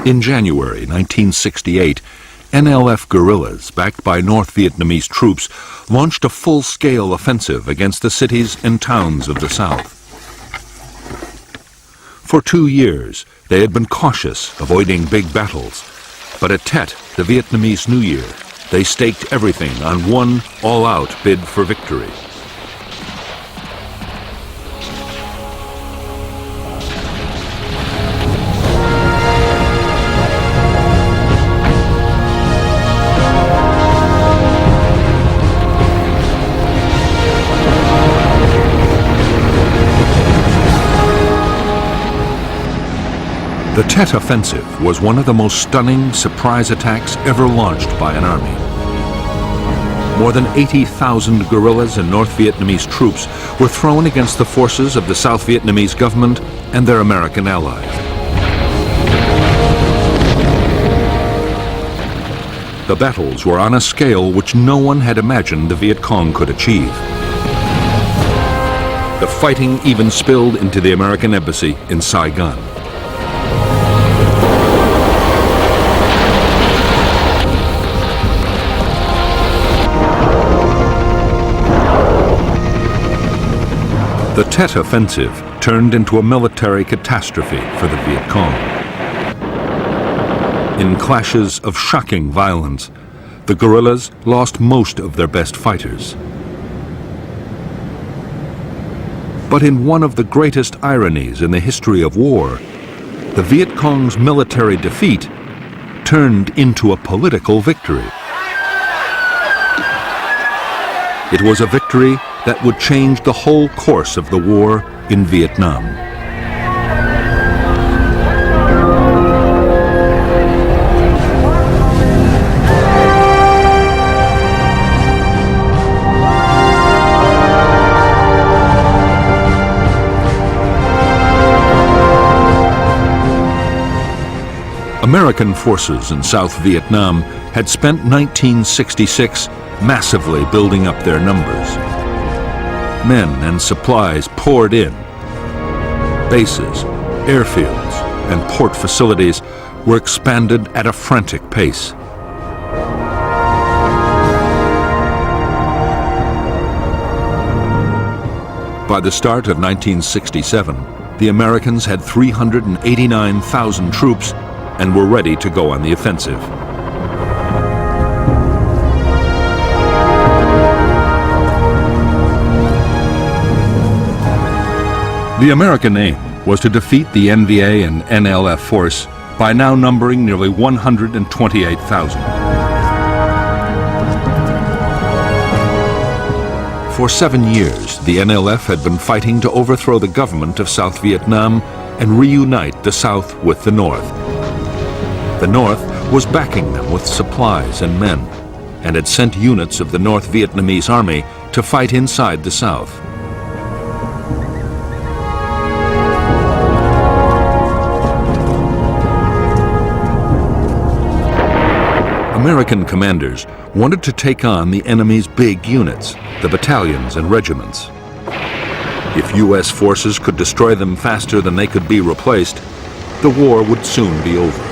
In January 1968, NLF guerrillas, backed by North Vietnamese troops, launched a full-scale offensive against the cities and towns of the South. For 2 years, they had been cautious, avoiding big battles. But at Tet, the Vietnamese New Year, they staked everything on one all-out bid for victory. The Tet Offensive was one of the most stunning surprise attacks ever launched by an army. More than 80,000 guerrillas and North Vietnamese troops were thrown against the forces of the South Vietnamese government and their American allies. The battles were on a scale which no one had imagined the Viet Cong could achieve. The fighting even spilled into the American embassy in Saigon. The Tet Offensive turned into a military catastrophe for the Viet Cong. In clashes of shocking violence, the guerrillas lost most of their best fighters. But in one of the greatest ironies in the history of war, the Viet Cong's military defeat turned into a political victory. It was a victory that would change the whole course of the war in Vietnam. American forces in South Vietnam had spent 1966 massively building up their numbers. Men and supplies poured in. Bases, airfields, and port facilities were expanded at a frantic pace. By the start of 1967, the Americans had 389,000 troops and were ready to go on the offensive. The American aim was to defeat the NVA and NLF force by now numbering nearly 128,000. For 7 years, the NLF had been fighting to overthrow the government of South Vietnam and reunite the South with the North. The North was backing them with supplies and men, and had sent units of the North Vietnamese army to fight inside the South. American commanders wanted to take on the enemy's big units, the battalions and regiments. If U.S. forces could destroy them faster than they could be replaced, the war would soon be over.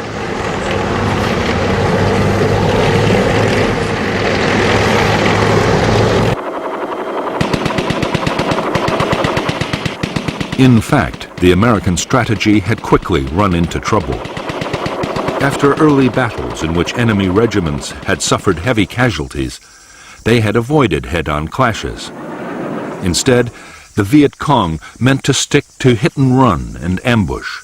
In fact, the American strategy had quickly run into trouble. After early battles in which enemy regiments had suffered heavy casualties, they had avoided head-on clashes. Instead, the Viet Cong meant to stick to hit and run and ambush.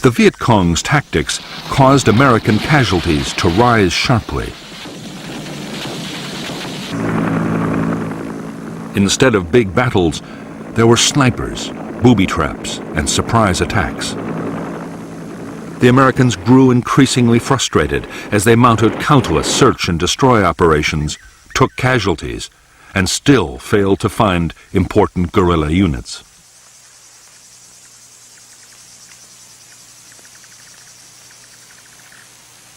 The Viet Cong's tactics caused American casualties to rise sharply. Instead of big battles, there were snipers, booby traps, and surprise attacks. The Americans grew increasingly frustrated as they mounted countless search and destroy operations, took casualties, and still failed to find important guerrilla units.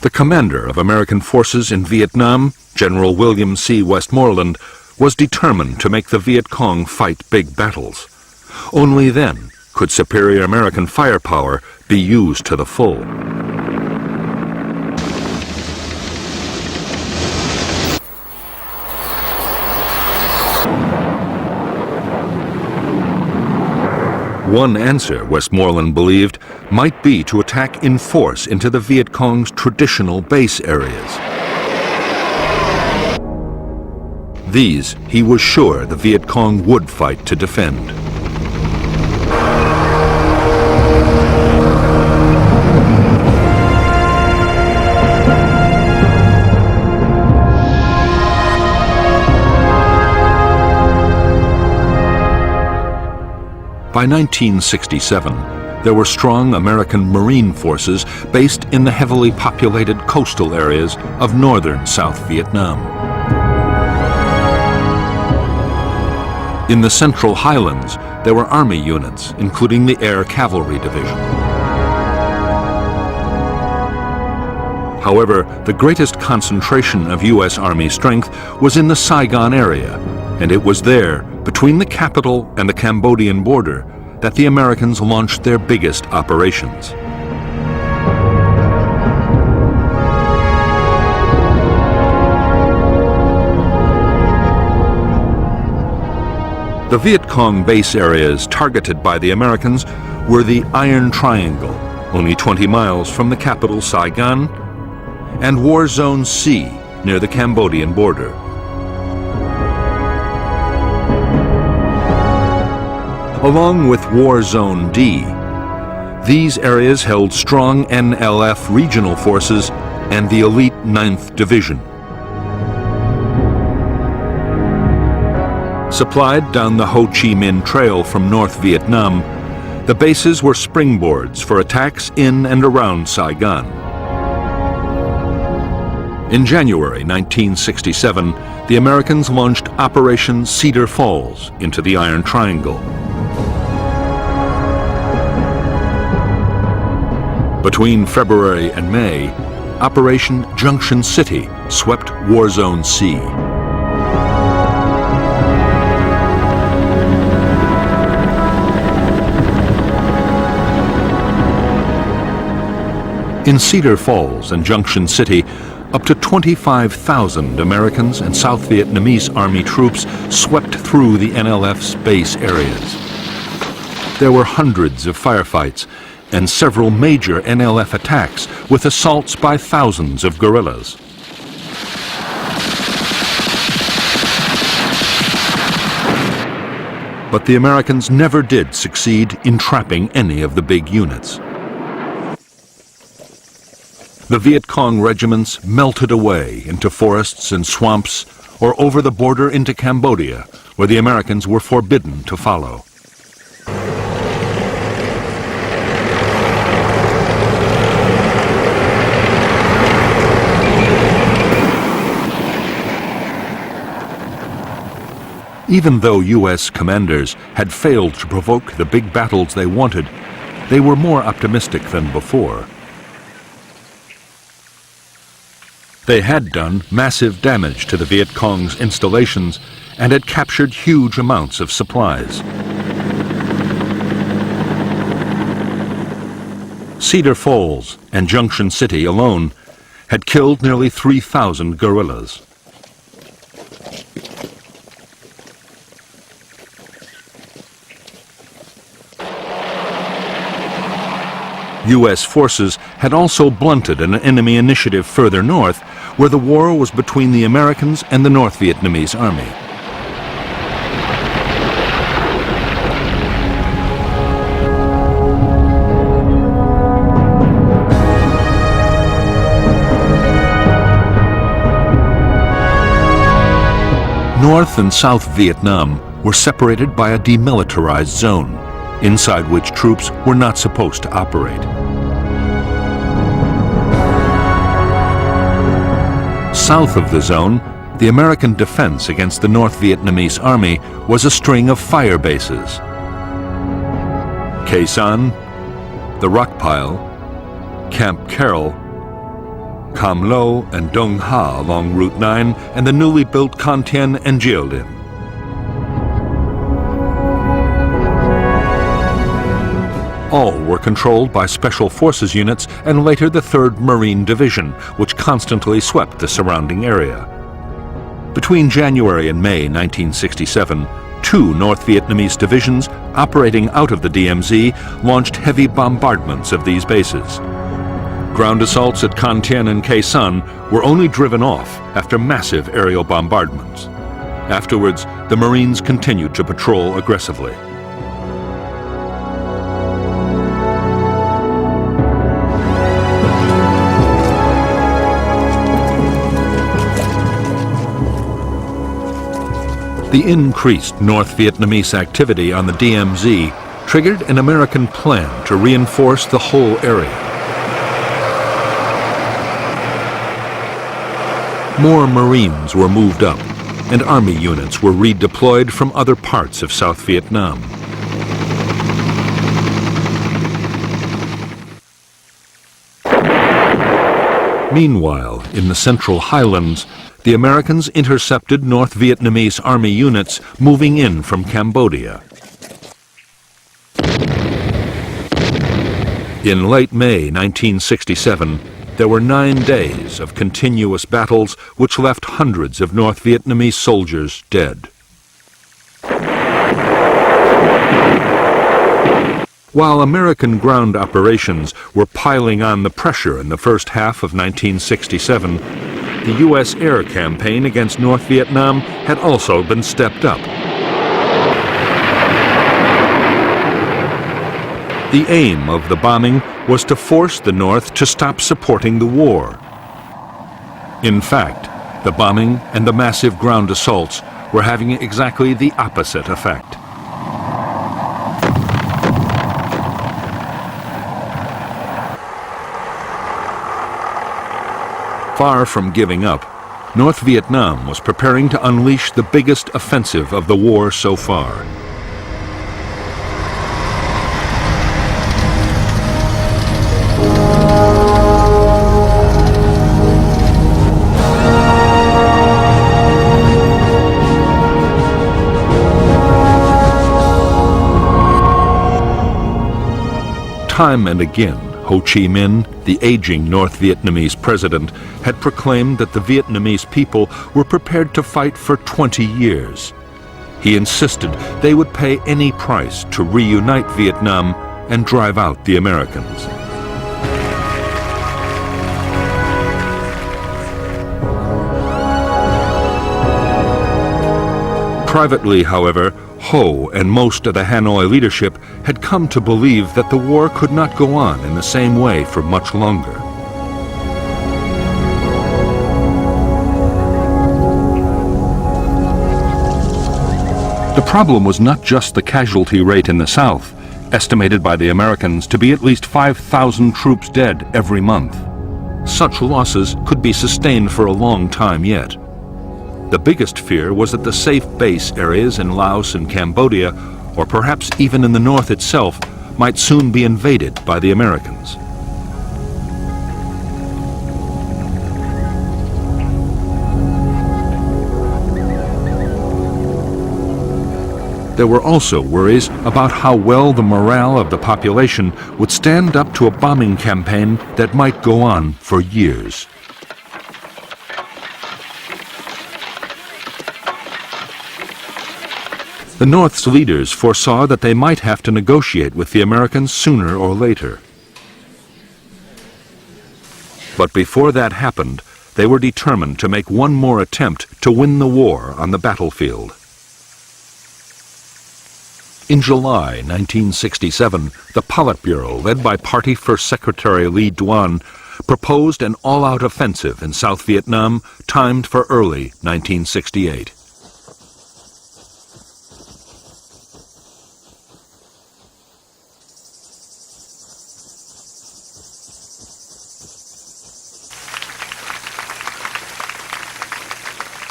The commander of American forces in Vietnam, General William C. Westmoreland, was determined to make the Viet Cong fight big battles. Only then could superior American firepower be used to the full. One answer, Westmoreland believed, might be to attack in force into the Viet Cong's traditional base areas. These, he was sure the Viet Cong would fight to defend. By 1967, there were strong American Marine forces based in the heavily populated coastal areas of northern South Vietnam. In the Central Highlands, there were Army units, including the Air Cavalry Division. However, the greatest concentration of U.S. Army strength was in the Saigon area, and it was there, between the capital and the Cambodian border, that the Americans launched their biggest operations. The Viet Cong base areas targeted by the Americans were the Iron Triangle, only 20 miles from the capital Saigon, and War Zone C, near the Cambodian border. Along with War Zone D, these areas held strong NLF regional forces and the elite 9th Division. Supplied down the Ho Chi Minh Trail from North Vietnam, the bases were springboards for attacks in and around Saigon. In January 1967, the Americans launched Operation Cedar Falls into the Iron Triangle. Between February and May, Operation Junction City swept War Zone C. In Cedar Falls and Junction City, up to 25,000 Americans and South Vietnamese Army troops swept through the NLF's base areas. There were hundreds of firefights and several major NLF attacks with assaults by thousands of guerrillas. But the Americans never did succeed in trapping any of the big units. The Viet Cong regiments melted away into forests and swamps or over the border into Cambodia, where the Americans were forbidden to follow. Even though U.S. commanders had failed to provoke the big battles they wanted, they were more optimistic than before. They had done massive damage to the Viet Cong's installations and had captured huge amounts of supplies. Cedar Falls and Junction City alone had killed nearly 3,000 guerrillas. U.S. forces had also blunted an enemy initiative further north, where the war was between the Americans and the North Vietnamese Army. North and South Vietnam were separated by a demilitarized zone, inside which troops were not supposed to operate. South of the zone, the American defense against the North Vietnamese Army was a string of fire bases. Khe Sanh, the Rock Pile, Camp Carroll, Cam Lo and Dong Ha along Route 9, and the newly built Con Thien and Jiaolin. All were controlled by Special Forces units and later the 3rd Marine Division, which constantly swept the surrounding area. Between January and May 1967, 2 North Vietnamese divisions operating out of the DMZ launched heavy bombardments of these bases. Ground assaults at Con Thien and Khe Sanh were only driven off after massive aerial bombardments. Afterwards, the Marines continued to patrol aggressively. The increased North Vietnamese activity on the DMZ triggered an American plan to reinforce the whole area. More Marines were moved up, and army units were redeployed from other parts of South Vietnam. Meanwhile, in the Central Highlands, the Americans intercepted North Vietnamese army units moving in from Cambodia. In late May 1967, there were 9 days of continuous battles which left hundreds of North Vietnamese soldiers dead. While American ground operations were piling on the pressure in the first half of 1967, the U.S. air campaign against North Vietnam had also been stepped up. The aim of the bombing was to force the North to stop supporting the war. In fact, the bombing and the massive ground assaults were having exactly the opposite effect. Far from giving up, North Vietnam was preparing to unleash the biggest offensive of the war so far. Time and again, Ho Chi Minh, the aging North Vietnamese president, had proclaimed that the Vietnamese people were prepared to fight for 20 years. He insisted they would pay any price to reunite Vietnam and drive out the Americans. Privately, however, Ho and most of the Hanoi leadership had come to believe that the war could not go on in the same way for much longer. The problem was not just the casualty rate in the South, estimated by the Americans to be at least 5,000 troops dead every month. Such losses could be sustained for a long time yet. The biggest fear was that the safe base areas in Laos and Cambodia, or perhaps even in the north itself, might soon be invaded by the Americans. There were also worries about how well the morale of the population would stand up to a bombing campaign that might go on for years. The North's leaders foresaw that they might have to negotiate with the Americans sooner or later. But before that happened, they were determined to make one more attempt to win the war on the battlefield. In July 1967, the Politburo, led by Party First Secretary Lee Duan, proposed an all-out offensive in South Vietnam timed for early 1968.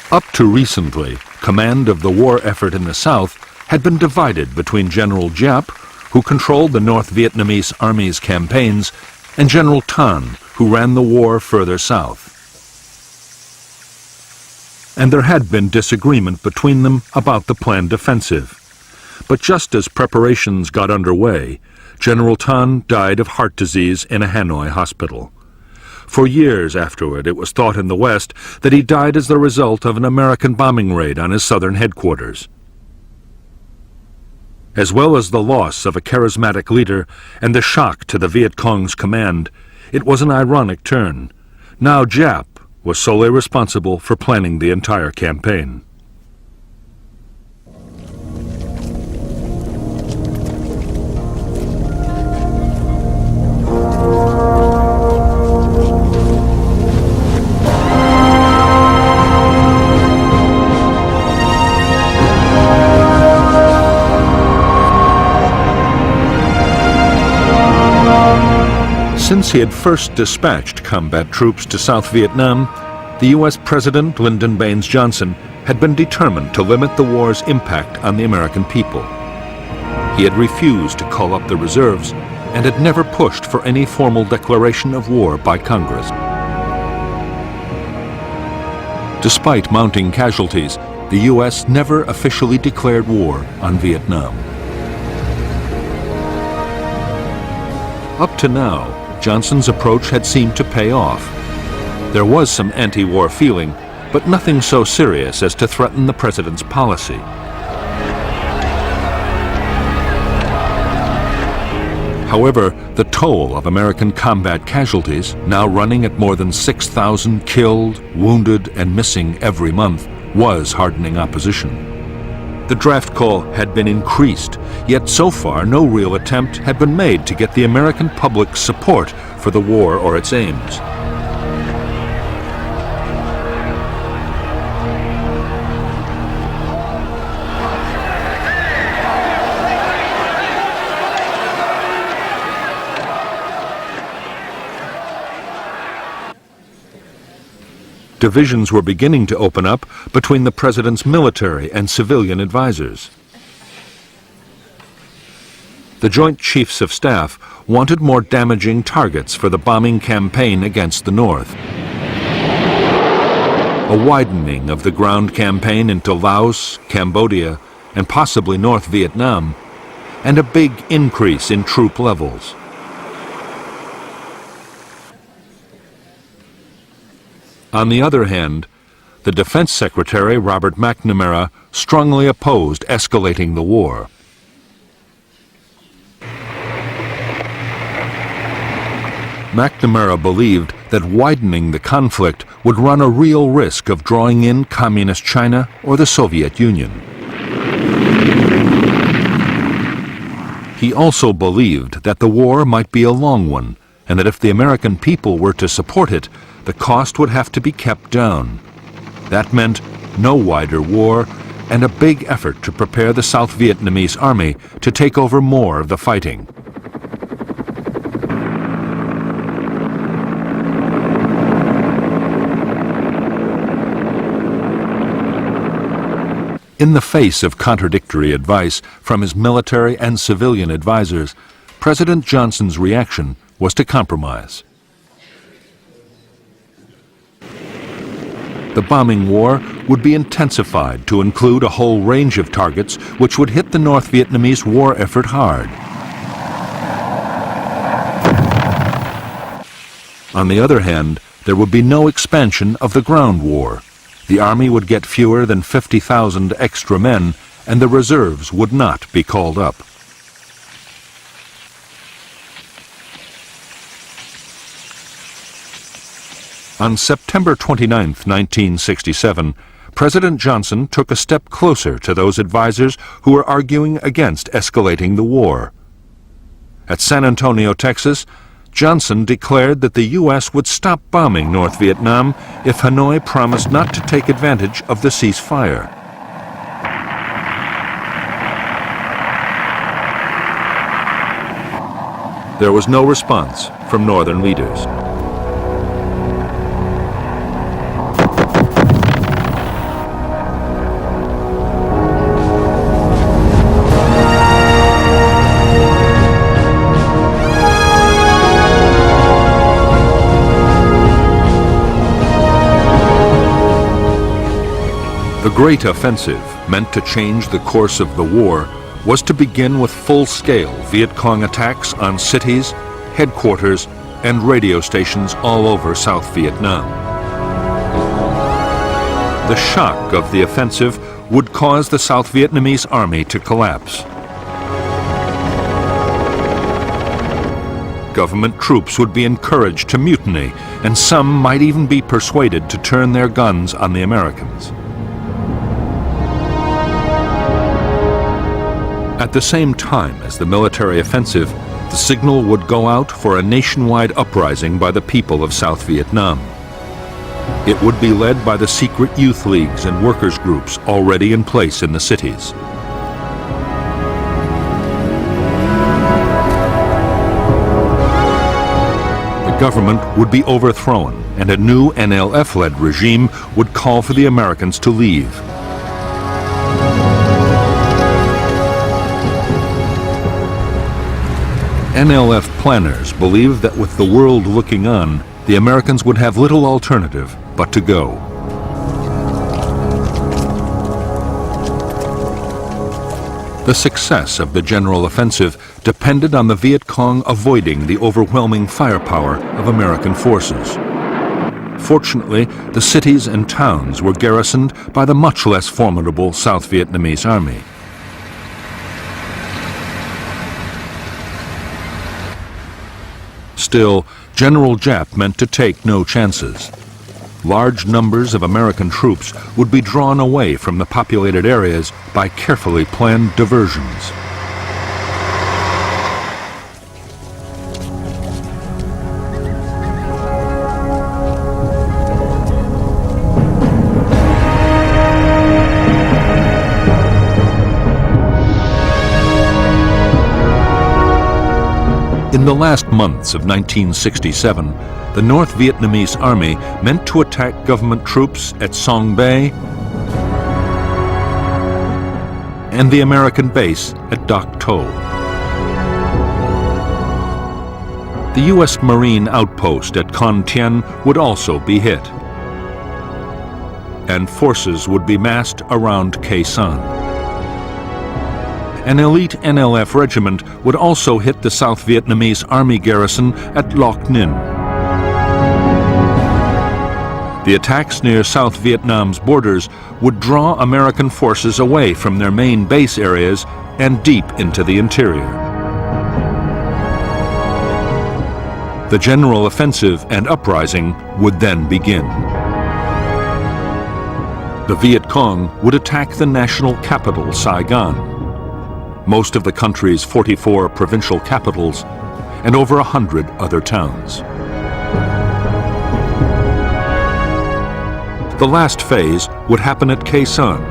Up to recently, command of the war effort in the South had been divided between General Giap, who controlled the North Vietnamese Army's campaigns, and General Tan, who ran the war further south. And there had been disagreement between them about the planned offensive. But just as preparations got underway, General Tan died of heart disease in a Hanoi hospital. For years afterward, it was thought in the West that he died as the result of an American bombing raid on his southern headquarters. As well as the loss of a charismatic leader and the shock to the Viet Cong's command, it was an ironic turn. Now Giap was solely responsible for planning the entire campaign. Since he had first dispatched combat troops to South Vietnam, the U.S. President Lyndon Baines Johnson had been determined to limit the war's impact on the American people. He had refused to call up the reserves and had never pushed for any formal declaration of war by Congress. Despite mounting casualties, the U.S. never officially declared war on Vietnam. Up to now, Johnson's approach had seemed to pay off. There was some anti-war feeling, but nothing so serious as to threaten the president's policy. However, the toll of American combat casualties, now running at more than 6,000 killed, wounded, and missing every month, was hardening opposition. The draft call had been increased, yet so far no real attempt had been made to get the American public's support for the war or its aims. Divisions were beginning to open up between the president's military and civilian advisors. The Joint Chiefs of Staff wanted more damaging targets for the bombing campaign against the North. A widening of the ground campaign into Laos, Cambodia, and possibly North Vietnam, and a big increase in troop levels. On the other hand, the Defense Secretary, Robert McNamara, strongly opposed escalating the war. McNamara believed that widening the conflict would run a real risk of drawing in Communist China or the Soviet Union. He also believed that the war might be a long one, and that if the American people were to support it, the cost would have to be kept down. That meant no wider war and a big effort to prepare the South Vietnamese army to take over more of the fighting. In the face of contradictory advice from his military and civilian advisors, President Johnson's reaction was to compromise. The bombing war would be intensified to include a whole range of targets which would hit the North Vietnamese war effort hard. On the other hand, there would be no expansion of the ground war. The army would get fewer than 50,000 extra men, and the reserves would not be called up. On September 29, 1967, President Johnson took a step closer to those advisors who were arguing against escalating the war. At San Antonio, Texas, Johnson declared that the U.S. would stop bombing North Vietnam if Hanoi promised not to take advantage of the ceasefire. There was no response from Northern leaders. The Great Offensive, meant to change the course of the war, was to begin with full-scale Viet Cong attacks on cities, headquarters, and radio stations all over South Vietnam. The shock of the offensive would cause the South Vietnamese army to collapse. Government troops would be encouraged to mutiny, and some might even be persuaded to turn their guns on the Americans. At the same time as the military offensive, the signal would go out for a nationwide uprising by the people of South Vietnam. It would be led by the secret youth leagues and workers' groups already in place in the cities. The government would be overthrown, and a new NLF-led regime would call for the Americans to leave. NLF planners believed that with the world looking on, the Americans would have little alternative but to go. The success of the general offensive depended on the Viet Cong avoiding the overwhelming firepower of American forces. Fortunately, the cities and towns were garrisoned by the much less formidable South Vietnamese army. Still, General Giap meant to take no chances. Large numbers of American troops would be drawn away from the populated areas by carefully planned diversions. In the last months of 1967, the North Vietnamese army meant to attack government troops at Song Bay and the American base at Dak To. The U.S. Marine outpost at Con Thien would also be hit, and forces would be massed around Khe Sanh. An elite NLF regiment would also hit the South Vietnamese army garrison at Loc Ninh. The attacks near South Vietnam's borders would draw American forces away from their main base areas and deep into the interior. The general offensive and uprising would then begin. The Viet Cong would attack the national capital, Saigon, most of the country's 44 provincial capitals, and over 100 other towns. The last phase would happen at Khe Sanh.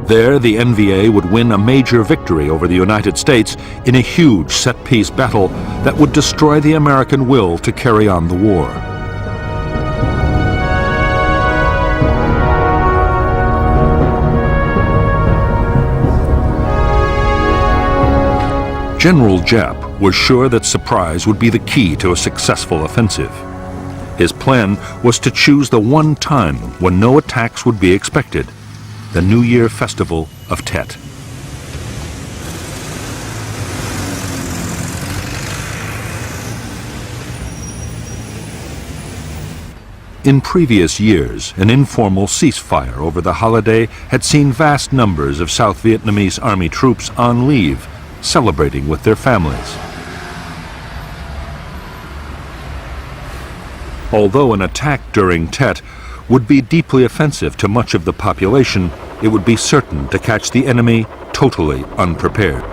There, the NVA would win a major victory over the United States in a huge set-piece battle that would destroy the American will to carry on the war. General Giap was sure that surprise would be the key to a successful offensive. His plan was to choose the one time when no attacks would be expected, the New Year festival of Tet. In previous years, an informal ceasefire over the holiday had seen vast numbers of South Vietnamese army troops on leave, celebrating with their families. Although an attack during Tet would be deeply offensive to much of the population, it would be certain to catch the enemy totally unprepared.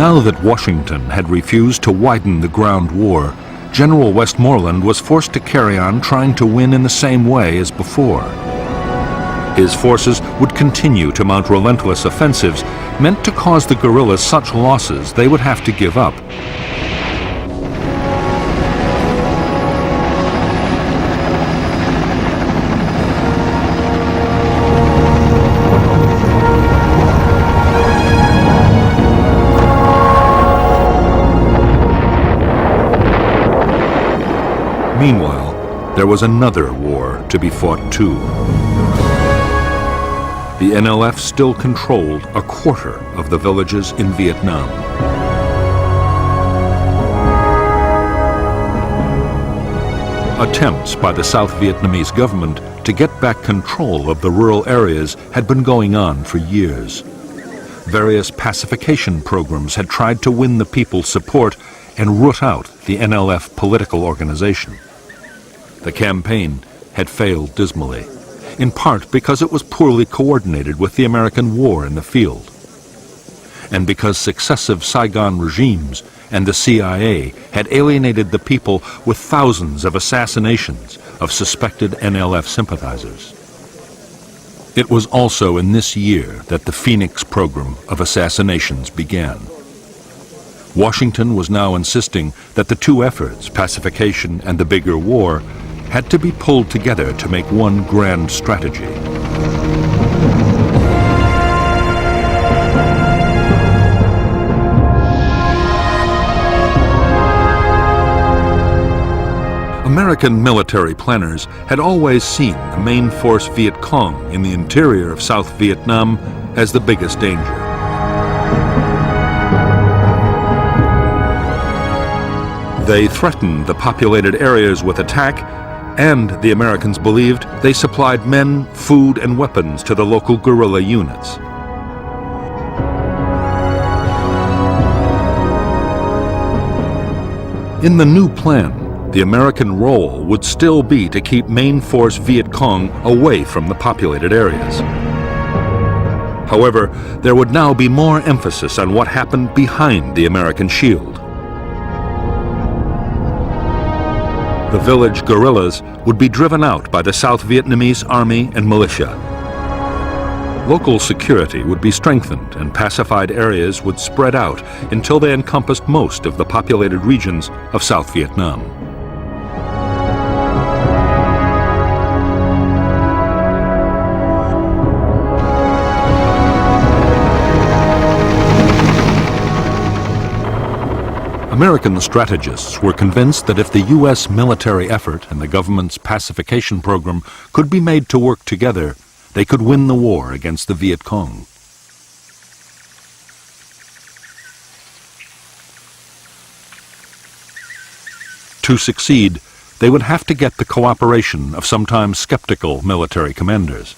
Now that Washington had refused to widen the ground war, General Westmoreland was forced to carry on trying to win in the same way as before. His forces would continue to mount relentless offensives meant to cause the guerrillas such losses they would have to give up. there was another war to be fought too. The NLF still controlled a quarter of the villages in Vietnam. Attempts by the South Vietnamese government to get back control of the rural areas had been going on for years. Various pacification programs had tried to win the people's support and root out the NLF political organization. The campaign had failed dismally, in part because it was poorly coordinated with the American war in the field, and because successive Saigon regimes and the CIA had alienated the people with thousands of assassinations of suspected NLF sympathizers. It was also in this year that the Phoenix program of assassinations began. Washington was now insisting that the two efforts, pacification and the bigger war, had to be pulled together to make one grand strategy. American military planners had always seen the main force Viet Cong in the interior of South Vietnam as the biggest danger. They threatened the populated areas with attack, and the Americans believed they supplied men, food, and weapons to the local guerrilla units. In the new plan, the American role would still be to keep main force Viet Cong away from the populated areas. However, there would now be more emphasis on what happened behind the American shield. The village guerrillas would be driven out by the South Vietnamese army and militia. Local security would be strengthened and pacified areas would spread out until they encompassed most of the populated regions of South Vietnam. American strategists were convinced that if the U.S. military effort and the government's pacification program could be made to work together, they could win the war against the Viet Cong. To succeed, they would have to get the cooperation of sometimes skeptical military commanders.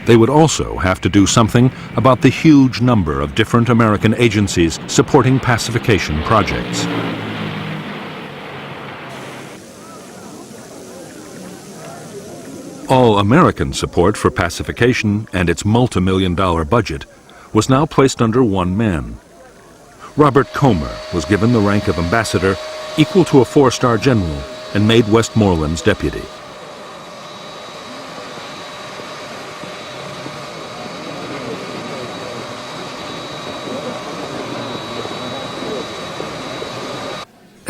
They would also have to do something about the huge number of different American agencies supporting pacification projects. All American support for pacification and its multi-million-dollar budget was now placed under one man. Robert Comer was given the rank of ambassador, equal to a four-star general, and made Westmoreland's deputy.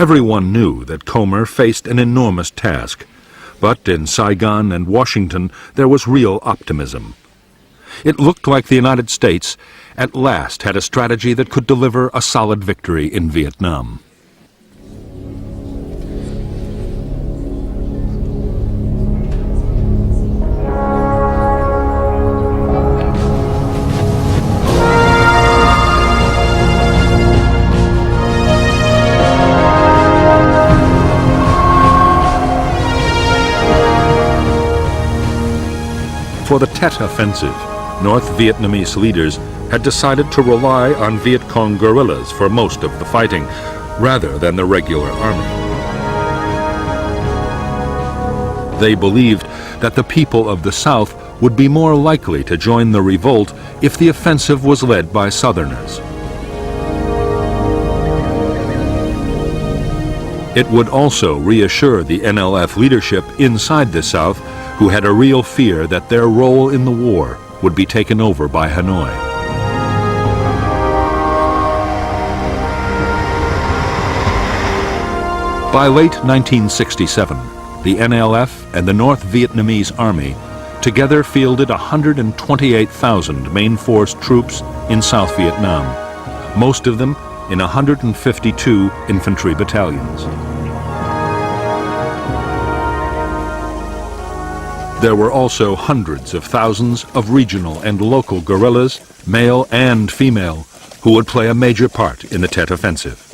Everyone knew that Comer faced an enormous task, but in Saigon and Washington there was real optimism. It looked like the United States at last had a strategy that could deliver a solid victory in Vietnam. For the Tet Offensive, North Vietnamese leaders had decided to rely on Viet Cong guerrillas for most of the fighting, rather than the regular army. They believed that the people of the South would be more likely to join the revolt if the offensive was led by Southerners. It would also reassure the NLF leadership inside the South, who had a real fear that their role in the war would be taken over by Hanoi. By late 1967, the NLF and the North Vietnamese Army together fielded 128,000 main force troops in South Vietnam, most of them in 152 infantry battalions. There were also hundreds of thousands of regional and local guerrillas, male and female, who would play a major part in the Tet Offensive.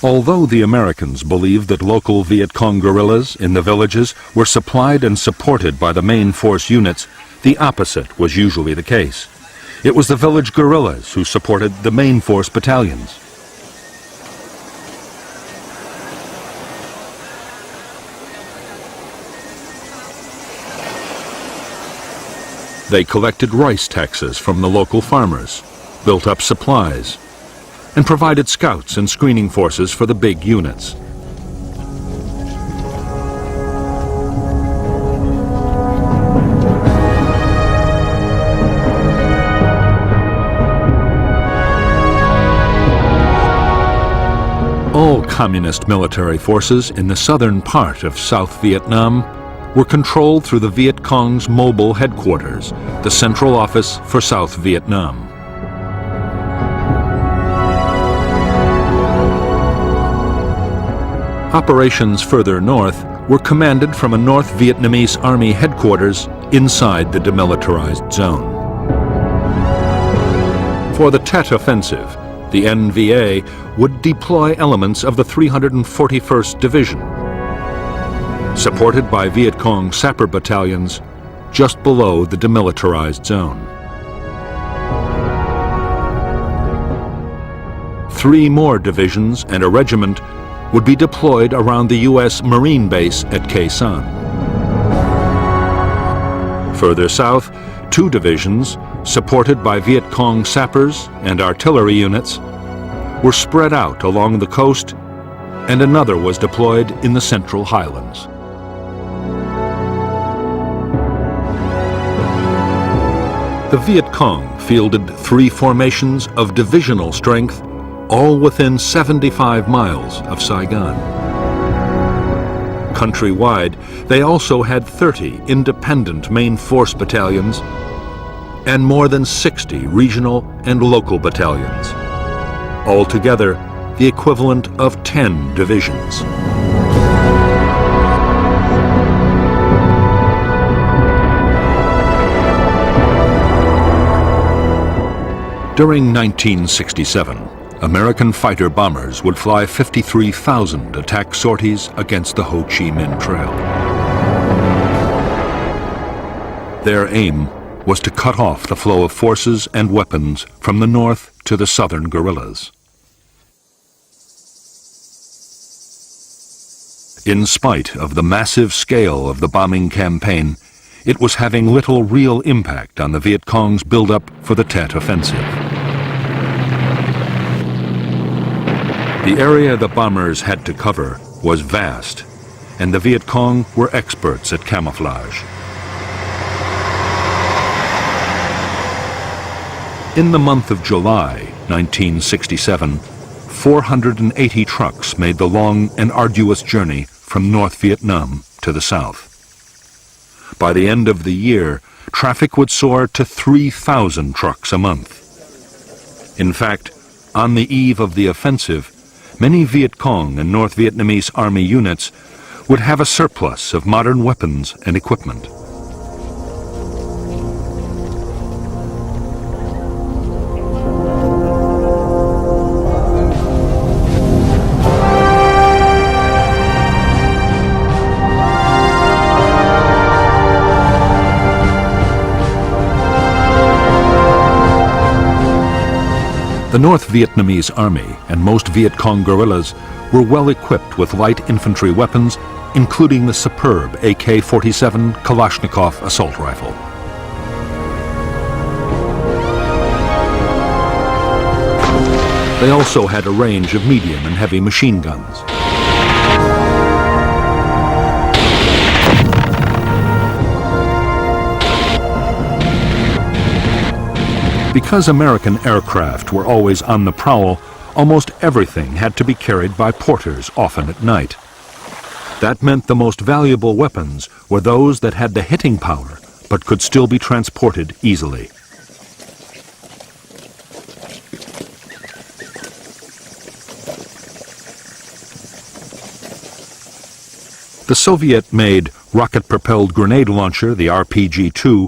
Although the Americans believed that local Viet Cong guerrillas in the villages were supplied and supported by the main force units, the opposite was usually the case. It was the village guerrillas who supported the main force battalions. They collected rice taxes from the local farmers, built up supplies, and provided scouts and screening forces for the big units. All communist military forces in the southern part of South Vietnam were controlled through the Viet Cong's mobile headquarters, the Central Office for South Vietnam. Operations further north were commanded from a North Vietnamese Army headquarters inside the demilitarized zone. For the Tet Offensive, the NVA would deploy elements of the 341st Division, supported by Viet Cong sapper battalions just below the demilitarized zone. 3 more divisions and a regiment would be deployed around the U.S. Marine base at Khe Sanh. Further south, 2 divisions, supported by Viet Cong sappers and artillery units, were spread out along the coast, and another was deployed in the Central Highlands. The Viet Cong fielded 3 formations of divisional strength, all within 75 miles of Saigon. Countrywide, they also had 30 independent main force battalions and more than 60 regional and local battalions. Altogether, the equivalent of 10 divisions. During 1967, American fighter bombers would fly 53,000 attack sorties against the Ho Chi Minh Trail. Their aim was to cut off the flow of forces and weapons from the north to the southern guerrillas. In spite of the massive scale of the bombing campaign, it was having little real impact on the Viet Cong's build-up for the Tet Offensive. The area the bombers had to cover was vast, and the Viet Cong were experts at camouflage. In the month of July 1967, 480 trucks made the long and arduous journey from North Vietnam to the south. By the end of the year, traffic would soar to 3,000 trucks a month. In fact, on the eve of the offensive, many Viet Cong and North Vietnamese Army units would have a surplus of modern weapons and equipment. The North Vietnamese Army and most Viet Cong guerrillas were well equipped with light infantry weapons, including the superb AK-47 Kalashnikov assault rifle. They also had a range of medium and heavy machine guns. Because American aircraft were always on the prowl, almost everything had to be carried by porters, often at night. That meant the most valuable weapons were those that had the hitting power but could still be transported easily. The Soviet-made rocket-propelled grenade launcher, the RPG-2,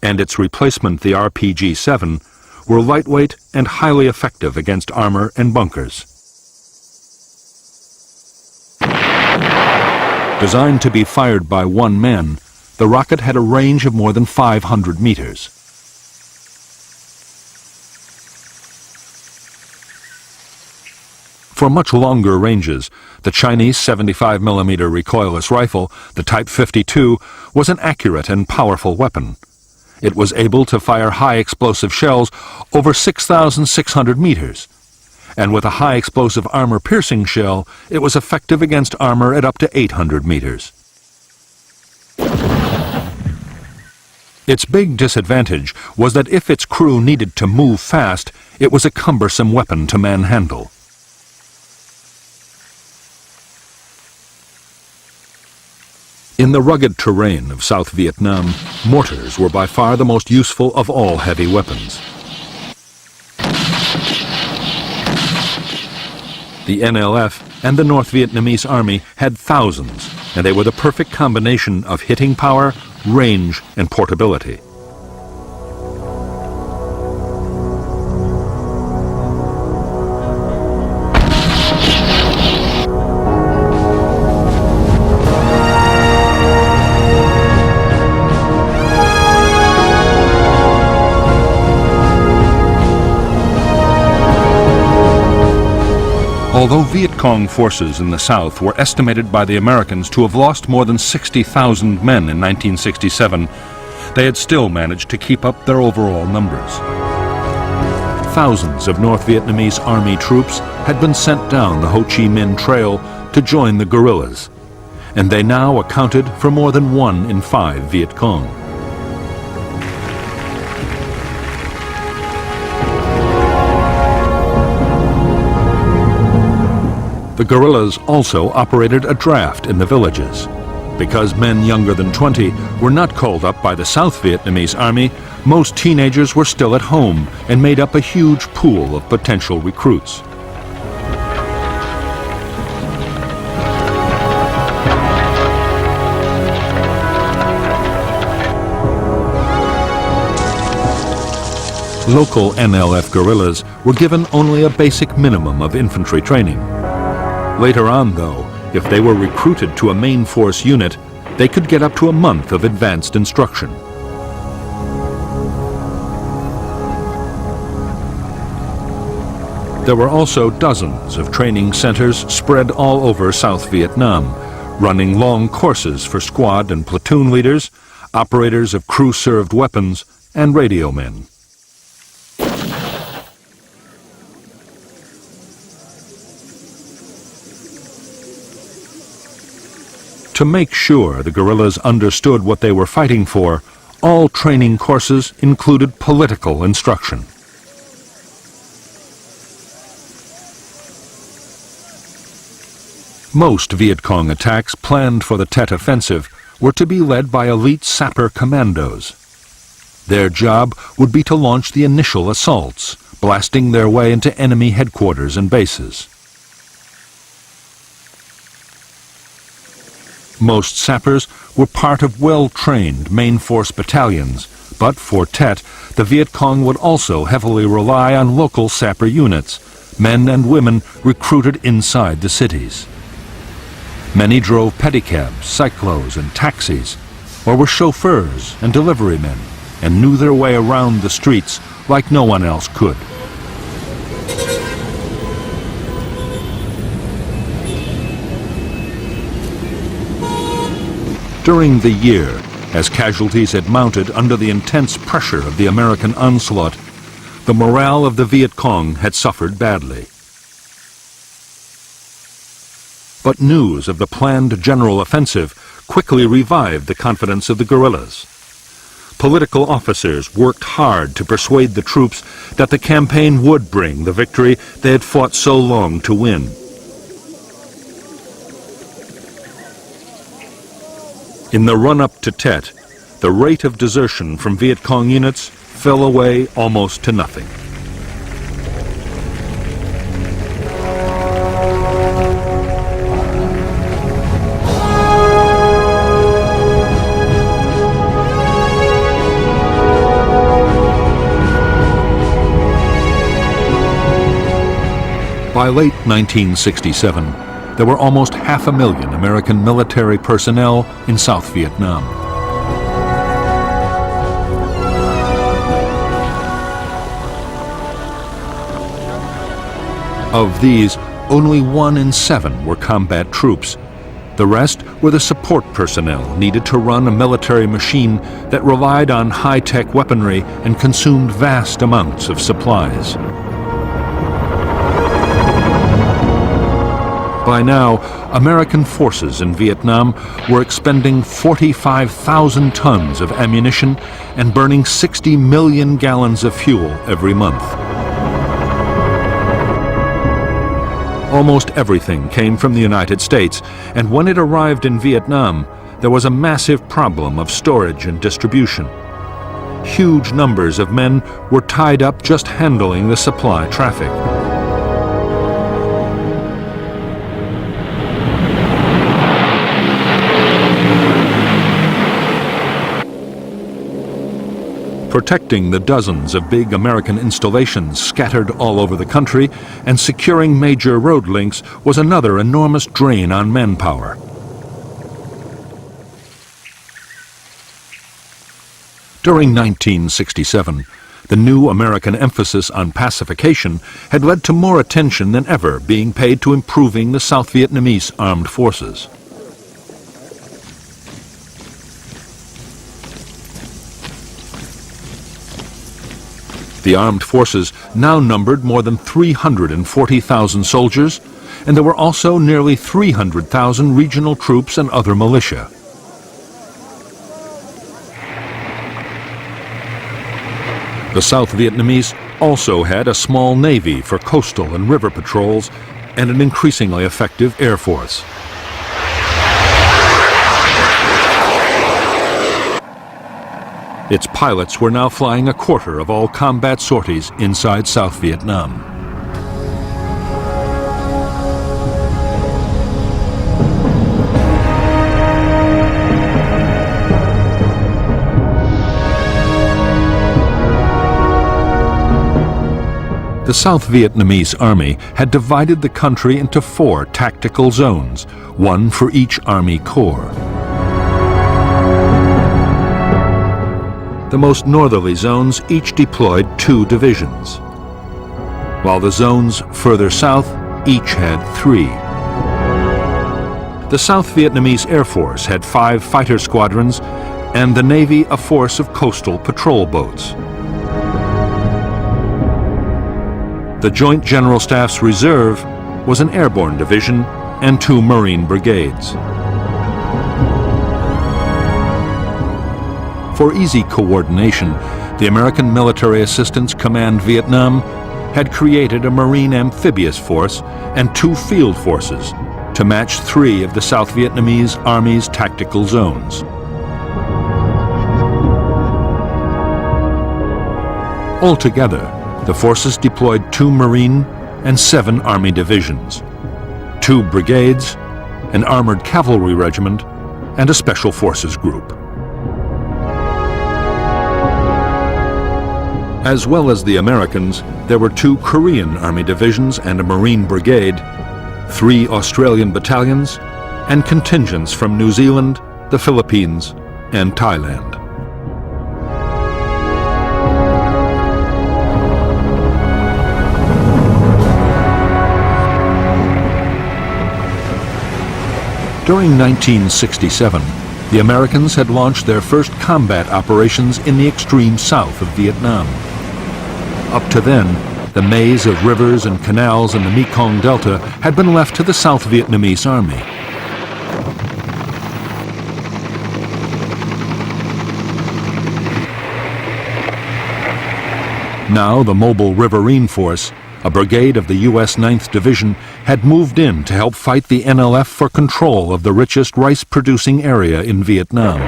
and its replacement, the RPG-7, were lightweight and highly effective against armor and bunkers. Designed to be fired by one man, the rocket had a range of more than 500 meters. For much longer ranges, the Chinese 75mm recoilless rifle, the Type 52, was an accurate and powerful weapon. It was able to fire high explosive shells over 6,600 meters, and with a high explosive armor-piercing shell, it was effective against armor at up to 800 meters. Its big disadvantage was that if its crew needed to move fast, it was a cumbersome weapon to manhandle. In the rugged terrain of South Vietnam, mortars were by far the most useful of all heavy weapons. The NLF and the North Vietnamese Army had thousands, and they were the perfect combination of hitting power, range, and portability. Although Viet Cong forces in the South were estimated by the Americans to have lost more than 60,000 men in 1967, they had still managed to keep up their overall numbers. Thousands of North Vietnamese army troops had been sent down the Ho Chi Minh Trail to join the guerrillas, and they now accounted for more than 1 in 5 Viet Cong. The guerrillas also operated a draft in the villages. Because men younger than 20 were not called up by the South Vietnamese Army, most teenagers were still at home and made up a huge pool of potential recruits. Local NLF guerrillas were given only a basic minimum of infantry training. Later on, though, if they were recruited to a main force unit, they could get up to a month of advanced instruction. There were also dozens of training centers spread all over South Vietnam, running long courses for squad and platoon leaders, operators of crew-served weapons, and radio men. To make sure the guerrillas understood what they were fighting for, all training courses included political instruction. Most Viet Cong attacks planned for the Tet Offensive were to be led by elite sapper commandos. Their job would be to launch the initial assaults, blasting their way into enemy headquarters and bases. Most sappers were part of well-trained main force battalions, but for Tet, the Viet Cong would also heavily rely on local sapper units, men and women recruited inside the cities. Many drove pedicabs, cyclos, and taxis, or were chauffeurs and delivery men, and knew their way around the streets like no one else could. During the year, as casualties had mounted under the intense pressure of the American onslaught, the morale of the Viet Cong had suffered badly. But news of the planned general offensive quickly revived the confidence of the guerrillas. Political officers worked hard to persuade the troops that the campaign would bring the victory they had fought so long to win. In the run-up to Tet, the rate of desertion from Viet Cong units fell away almost to nothing. By late 1967, there were almost 500,000 American military personnel in South Vietnam. Of these, only 1 in 7 were combat troops. The rest were the support personnel needed to run a military machine that relied on high-tech weaponry and consumed vast amounts of supplies. By now, American forces in Vietnam were expending 45,000 tons of ammunition and burning 60 million gallons of fuel every month. Almost everything came from the United States, and when it arrived in Vietnam, there was a massive problem of storage and distribution. Huge numbers of men were tied up just handling the supply traffic. Protecting the dozens of big American installations scattered all over the country and securing major road links was another enormous drain on manpower. During 1967, the new American emphasis on pacification had led to more attention than ever being paid to improving the South Vietnamese armed forces. The armed forces now numbered more than 340,000 soldiers, and there were also nearly 300,000 regional troops and other militia. The South Vietnamese also had a small navy for coastal and river patrols and an increasingly effective air force. Its pilots were now flying a quarter of all combat sorties inside South Vietnam. The South Vietnamese Army had divided the country into 4 tactical zones, one for each Army Corps. The most northerly zones each deployed 2 divisions, while the zones further south each had 3. The South Vietnamese Air Force had 5 fighter squadrons and the Navy a force of coastal patrol boats. The Joint General Staff's reserve was an airborne division and 2 Marine brigades. For easy coordination, the American Military Assistance Command Vietnam had created a Marine amphibious force and 2 field forces to match 3 of the South Vietnamese Army's tactical zones. Altogether, the forces deployed 2 Marine and 7 Army divisions, 2 brigades, an armored cavalry regiment, and a special forces group. As well as the Americans, there were 2 Korean Army divisions and a Marine brigade, 3 Australian battalions, and contingents from New Zealand, the Philippines, and Thailand. During 1967, the Americans had launched their first combat operations in the extreme south of Vietnam. Up to then, the maze of rivers and canals in the Mekong Delta had been left to the South Vietnamese Army. Now the mobile Riverine Force, a brigade of the U.S. 9th Division, had moved in to help fight the NLF for control of the richest rice-producing area in Vietnam.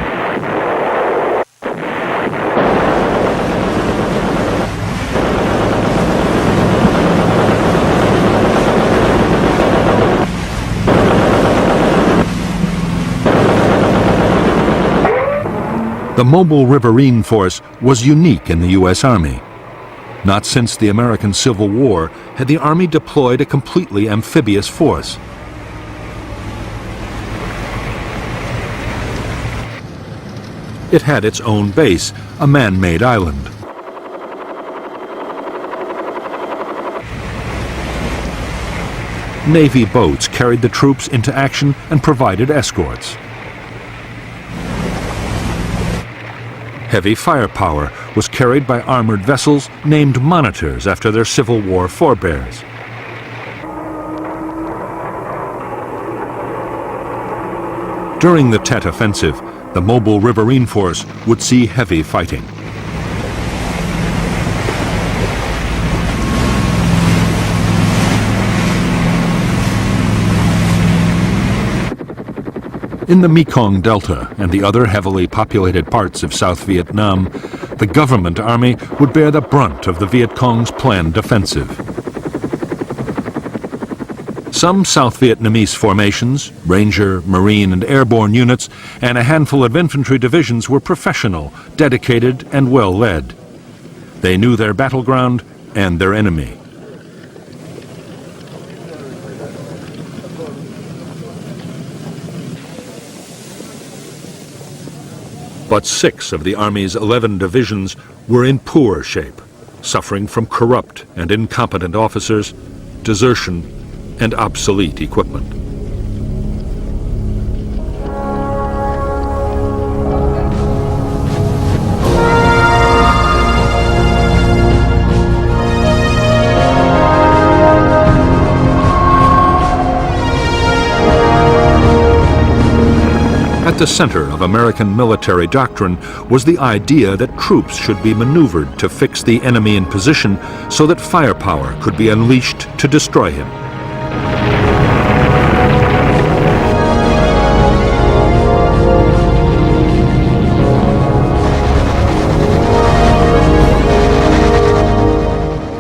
The mobile riverine force was unique in the U.S. Army. Not since the American Civil War had the Army deployed a completely amphibious force. It had its own base, a man-made island. Navy boats carried the troops into action and provided escorts. Heavy firepower was carried by armored vessels named monitors after their Civil War forebears. During the Tet Offensive, the mobile riverine force would see heavy fighting. In the Mekong Delta and the other heavily populated parts of South Vietnam, the government army would bear the brunt of the Viet Cong's planned offensive. Some South Vietnamese formations, Ranger, Marine, and airborne units, and a handful of infantry divisions were professional, dedicated, and well led. They knew their battleground and their enemy. But 6 of the Army's 11 divisions were in poor shape, suffering from corrupt and incompetent officers, desertion, and obsolete equipment. At the center of American military doctrine was the idea that troops should be maneuvered to fix the enemy in position so that firepower could be unleashed to destroy him.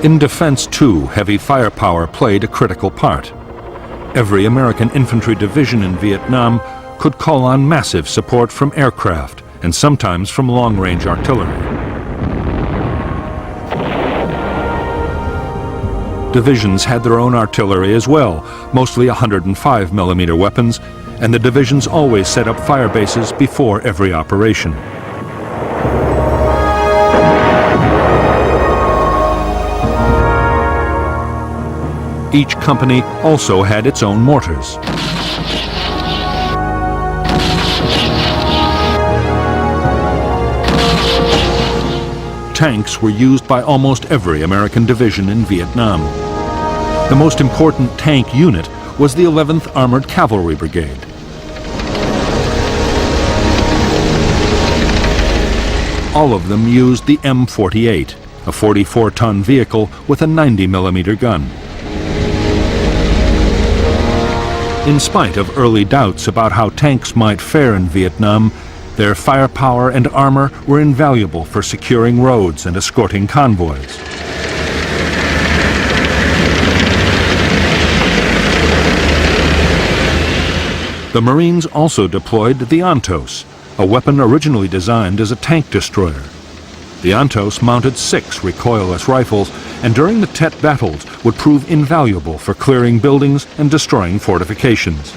In defense, too, heavy firepower played a critical part. Every American infantry division in Vietnam could call on massive support from aircraft and sometimes from long-range artillery. Divisions had their own artillery as well, mostly 105mm weapons, and the divisions always set up fire bases before every operation. Each company also had its own mortars. Tanks were used by almost every American division in Vietnam. The most important tank unit was the 11th Armored Cavalry Brigade. All of them used the M48, a 44-ton vehicle with a 90mm gun. In spite of early doubts about how tanks might fare in Vietnam, their firepower and armor were invaluable for securing roads and escorting convoys. The Marines also deployed the Ontos, a weapon originally designed as a tank destroyer. The Ontos mounted 6 recoilless rifles and during the Tet battles would prove invaluable for clearing buildings and destroying fortifications.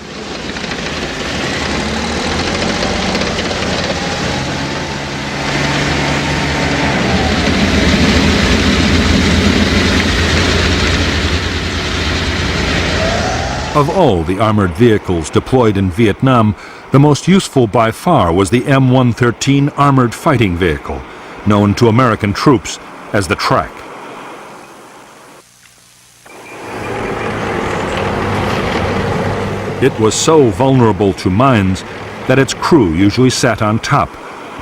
Of all the armored vehicles deployed in Vietnam, the most useful by far was the M113 Armored Fighting Vehicle, known to American troops as the Track. It was so vulnerable to mines that its crew usually sat on top,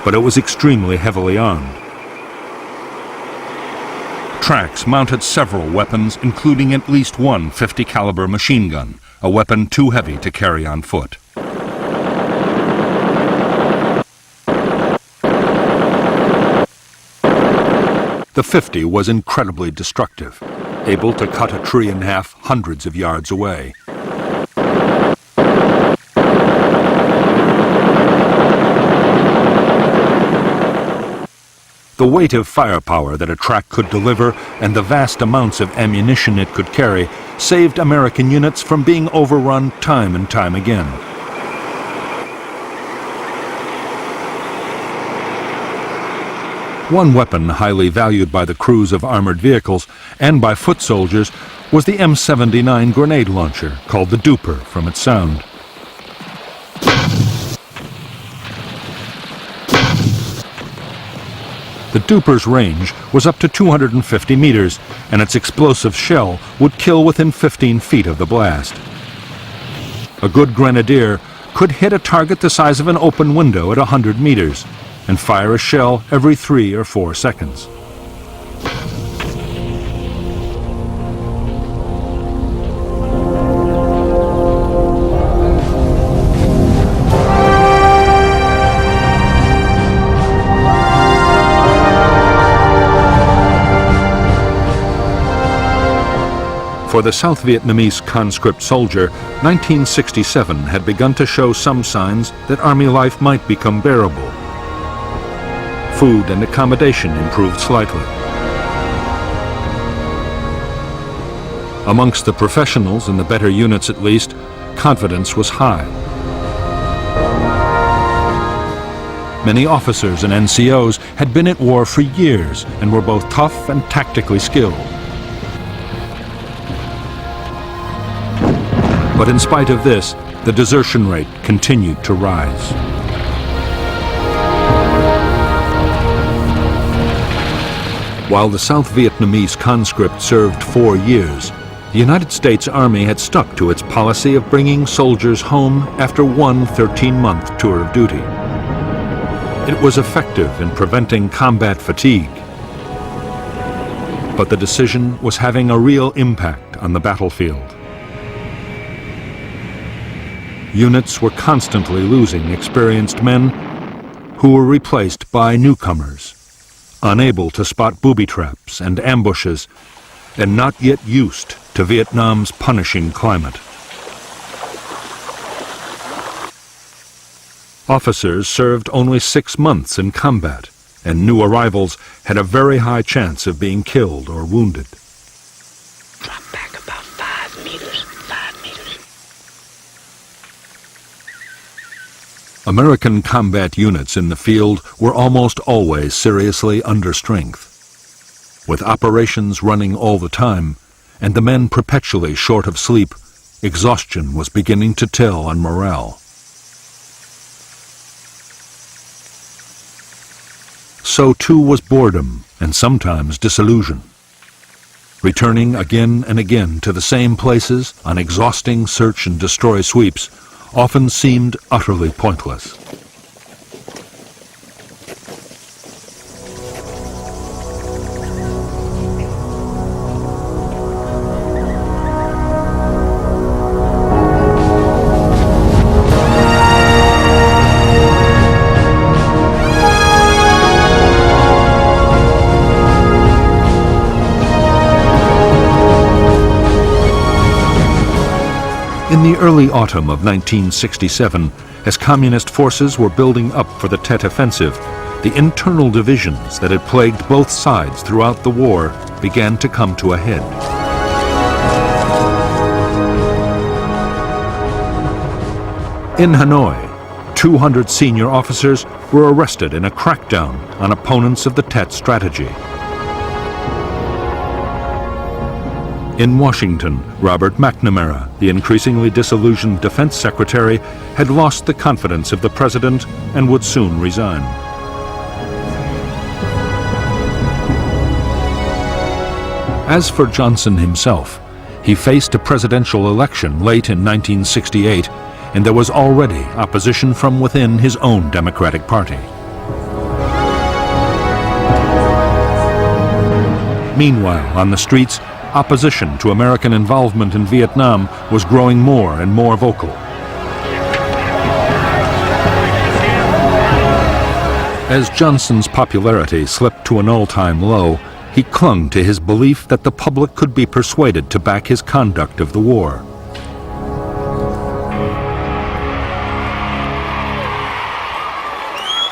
but it was extremely heavily armed. Tracks mounted several weapons, including at least one 50-caliber machine gun, a weapon too heavy to carry on foot. The 50 was incredibly destructive, able to cut a tree in half hundreds of yards away. The weight of firepower that a track could deliver and the vast amounts of ammunition it could carry saved American units from being overrun time and time again. One weapon highly valued by the crews of armored vehicles and by foot soldiers was the M79 grenade launcher, called the duper from its sound. The duper's range was up to 250 meters, and its explosive shell would kill within 15 feet of the blast. A good grenadier could hit a target the size of an open window at 100 meters and fire a shell every 3 or 4 seconds. For the South Vietnamese conscript soldier, 1967 had begun to show some signs that army life might become bearable. Food and accommodation improved slightly. Amongst the professionals, in the better units at least, confidence was high. Many officers and NCOs had been at war for years and were both tough and tactically skilled. But in spite of this, the desertion rate continued to rise. While the South Vietnamese conscript served 4 years, the United States Army had stuck to its policy of bringing soldiers home after one 13-month tour of duty. It was effective in preventing combat fatigue. But the decision was having a real impact on the battlefield. Units were constantly losing experienced men who were replaced by newcomers, unable to spot booby traps and ambushes, and not yet used to Vietnam's punishing climate. Officers served only 6 months in combat, and new arrivals had a very high chance of being killed or wounded. Drop back about 5 meters. American combat units in the field were almost always seriously under strength. With operations running all the time, and the men perpetually short of sleep, exhaustion was beginning to tell on morale. So too was boredom and sometimes disillusion. Returning again and again to the same places on exhausting search and destroy sweeps often seemed utterly pointless. In the early autumn of 1967, as communist forces were building up for the Tet Offensive, the internal divisions that had plagued both sides throughout the war began to come to a head. In Hanoi, 200 senior officers were arrested in a crackdown on opponents of the Tet strategy. In Washington, Robert McNamara, the increasingly disillusioned Defense Secretary, had lost the confidence of the President and would soon resign. As for Johnson himself, he faced a presidential election late in 1968, and there was already opposition from within his own Democratic Party. Meanwhile, on the streets, opposition to American involvement in Vietnam was growing more and more vocal. As Johnson's popularity slipped to an all-time low, he clung to his belief that the public could be persuaded to back his conduct of the war.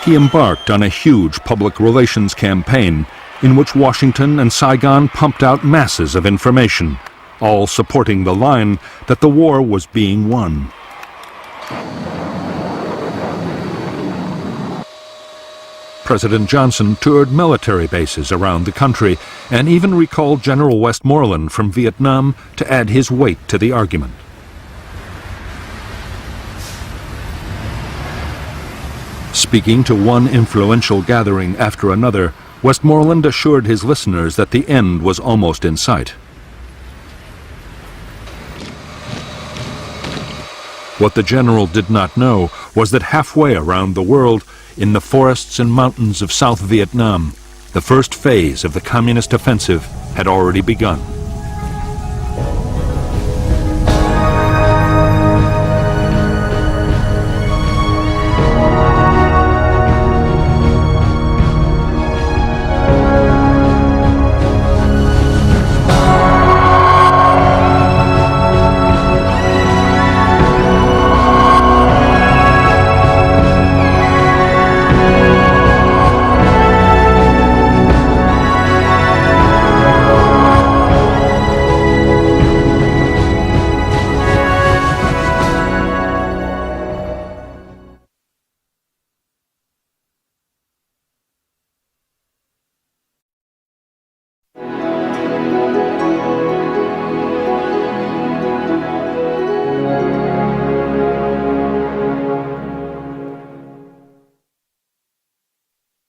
he embarked on a huge public relations campaign in which Washington and Saigon pumped out masses of information, all supporting the line that the war was being won. President Johnson toured military bases around the country and even recalled General Westmoreland from Vietnam to add his weight to the argument. Speaking to one influential gathering after another, Westmoreland assured his listeners that the end was almost in sight. What the general did not know was that halfway around the world, in the forests and mountains of South Vietnam, the first phase of the communist offensive had already begun.